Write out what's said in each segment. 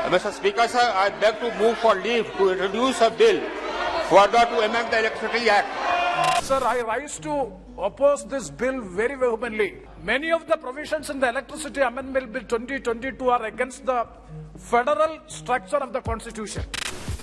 Mr. Speaker, sir, I beg to move for leave to introduce a bill further to amend the Electricity Act. Sir, I rise to oppose this bill very vehemently. Many of the provisions in the Electricity Amendment Bill 2022 are against the federal structure of the Constitution.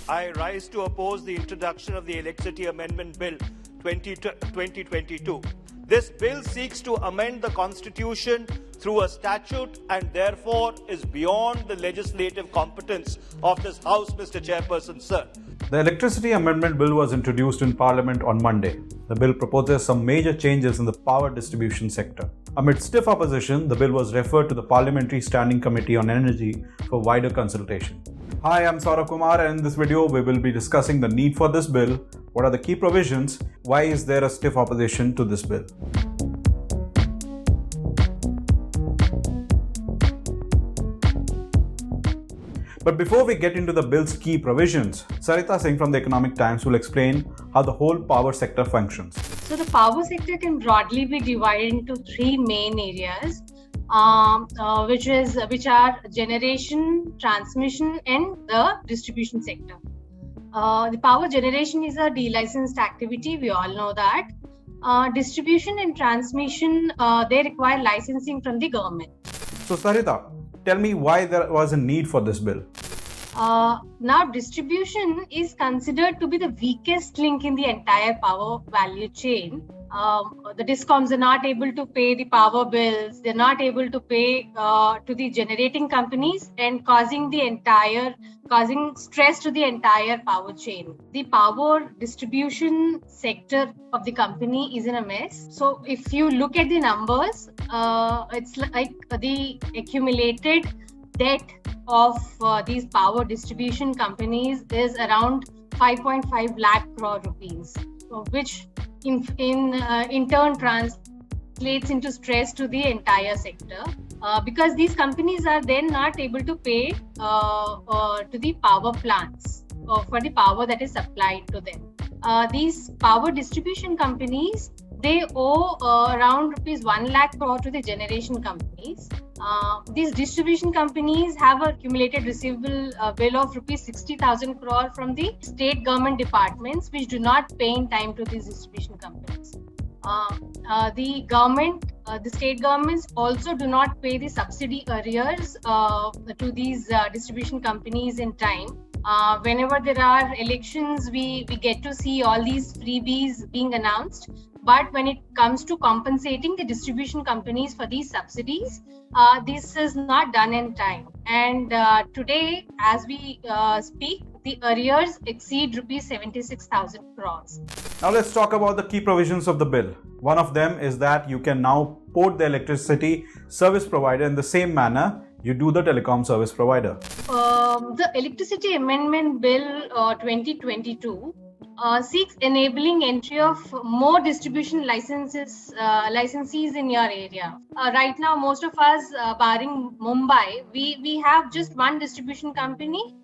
I rise to oppose the introduction of the Electricity Amendment Bill 2022. This bill seeks to amend the Constitution through a statute and therefore is beyond the legislative competence of this House, Mr. Chairperson, sir. The Electricity Amendment Bill was introduced in Parliament on Monday. The bill proposes some major changes in the power distribution sector. Amid stiff opposition, the bill was referred to the Parliamentary Standing Committee on Energy for wider consultation. Hi, I'm Saurabh Kumar, and in this video we will be discussing the need for this bill, what are the key provisions, why is there a stiff opposition to this bill. But before we get into the bill's key provisions, Sarita Singh from the Economic Times will explain how the whole power sector functions. So the power sector can broadly be divided into three main areas, which are generation, transmission, and the distribution sector. The power generation is a delicensed activity, we all know that. Distribution and transmission, they require licensing from the government. So Sarita, tell me why there was a need for this bill. Now, distribution is considered to be the weakest link in the entire power value chain. The DISCOMs are not able to pay the power bills, they're not able to pay to the generating companies and causing stress to the entire power chain. The power distribution sector of the company is in a mess. So if you look at the numbers, it's like the accumulated debt of these power distribution companies is around 5.5 lakh crore rupees, which in turn translates into stress to the entire sector because these companies are then not able to pay to the power plants for the power that is supplied to them. These power distribution companies, they owe around rupees 1 lakh crore to the generation companies. These distribution companies have a accumulated receivable bill of rupees 60,000 crore from the state government departments, which do not pay in time to these distribution companies. The state governments also do not pay the subsidy arrears to these distribution companies in time. Whenever there are elections, we get to see all these freebies being announced. But when it comes to compensating the distribution companies for these subsidies, this is not done in time. And today, as we speak, the arrears exceed rupees 76,000 crores. Now let's talk about the key provisions of the bill. One of them is that you can now port the electricity service provider in the same manner you do the telecom service provider. The Electricity Amendment Bill 2022 seeks enabling entry of more distribution licensees in your area. Right now, most of us, barring Mumbai, we have just one distribution company.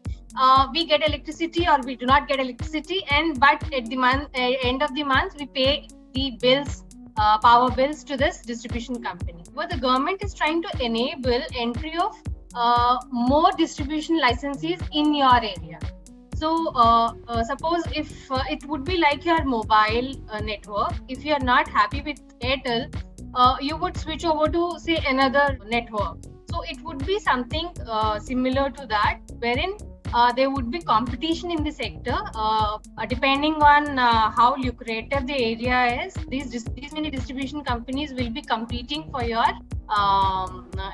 We get electricity or we do not get electricity, but at the end of the month, we pay the bills, power bills to this distribution company. What the government is trying to enable entry of more distribution licensees in your area. So suppose if it would be like your mobile network, if you are not happy with Airtel, you would switch over to say another network. So it would be something similar to that, wherein there would be competition in the sector depending on how lucrative the area is. These many distribution companies will be competing for your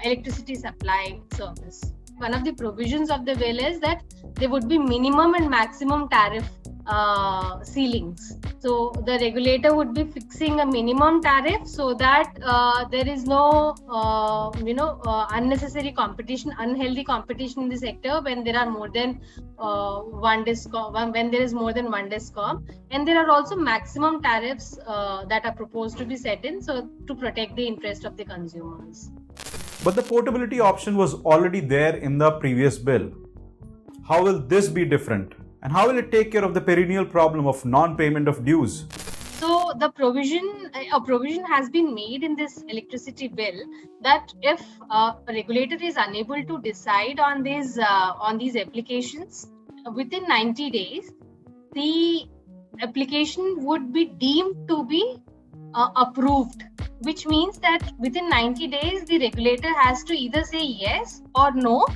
electricity supply service. One of the provisions of the bill is that there would be minimum and maximum tariff ceilings. So the regulator would be fixing a minimum tariff so that there is no unnecessary competition, unhealthy competition in the sector when there are more than one DISCOM, and there are also maximum tariffs that are proposed to be set in so to protect the interest of the consumers. But the portability option was already there in the previous bill. How will this be different? And how will it take care of the perennial problem of non-payment of dues? So a provision has been made in this electricity bill that if a regulator is unable to decide on these applications within 90 days, the application would be deemed to be approved, which means that within 90 days, the regulator has to either say yes or no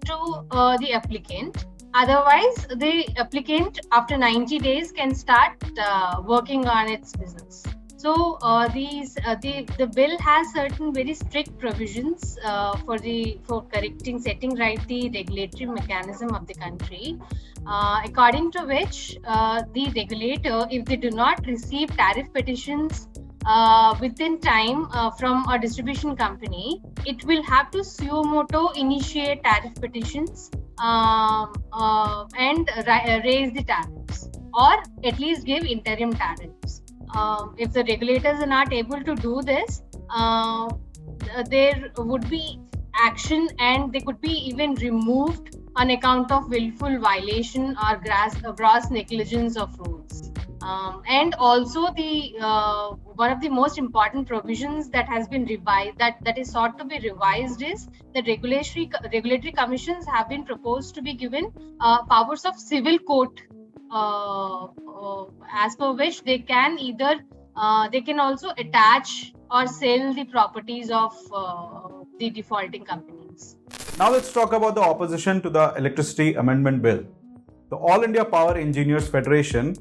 to the applicant. Otherwise, the applicant after 90 days can start working on its business. So the bill has certain very strict provisions for setting right the regulatory mechanism of the country, according to which the regulator, if they do not receive tariff petitions within time from a distribution company, it will have to suo moto initiate tariff petitions and raise the tariffs, or at least give interim tariffs. If the regulators are not able to do this, there would be action and they could be even removed on account of willful violation or gross negligence of rules. And also the one of the most important provisions that has been revised, that is sought to be revised, is that regulatory commissions have been proposed to be given powers of civil court, as per which they can also attach or sell the properties of the defaulting companies. Now let's talk about the opposition to the Electricity Amendment Bill. The All India Power Engineers Federation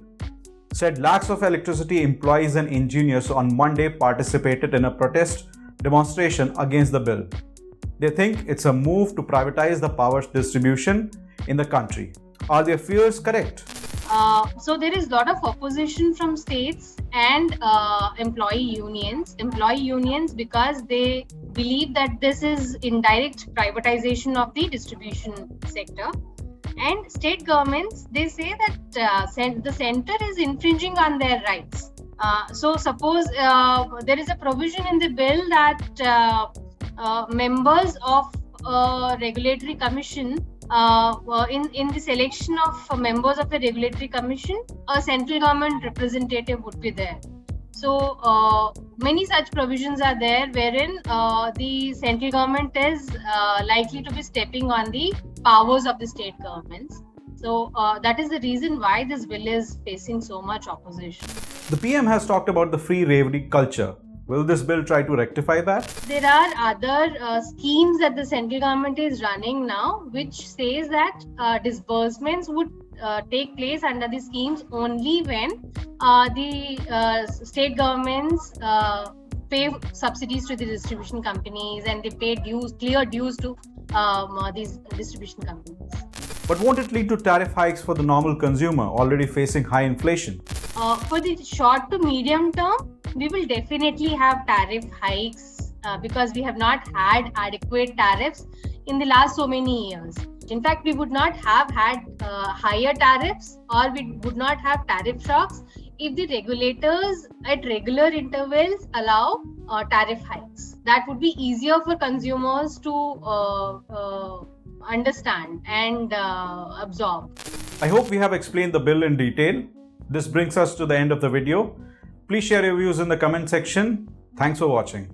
said lakhs of electricity employees and engineers on Monday participated in a protest demonstration against the bill. They think it's a move to privatize the power distribution in the country. Are their fears correct? So there is a lot of opposition from states and employee unions because they believe that this is indirect privatization of the distribution sector. And state governments, they say that the center is infringing on their rights. So suppose there is a provision in the bill that members of regulatory commission, in the selection of members of the regulatory commission, a central government representative would be there. So many such provisions are there wherein the central government is likely to be stepping on the powers of the state governments. So that is the reason why this bill is facing so much opposition. The PM has talked about the free railway culture. Will this bill try to rectify that? There are other schemes that the central government is running now, which says that disbursements would take place under the schemes only when the state governments pay subsidies to the distribution companies and they pay clear dues to these distribution companies. But won't it lead to tariff hikes for the normal consumer already facing high inflation? For the short to medium term, we will definitely have tariff hikes because we have not had adequate tariffs in the last so many years. In fact, we would not have had higher tariffs, or we would not have tariff shocks if the regulators at regular intervals allow tariff hikes. That would be easier for consumers to understand and absorb. I hope we have explained the bill in detail. This brings us to the end of the video. Please share your views in the comment section. Thanks for watching.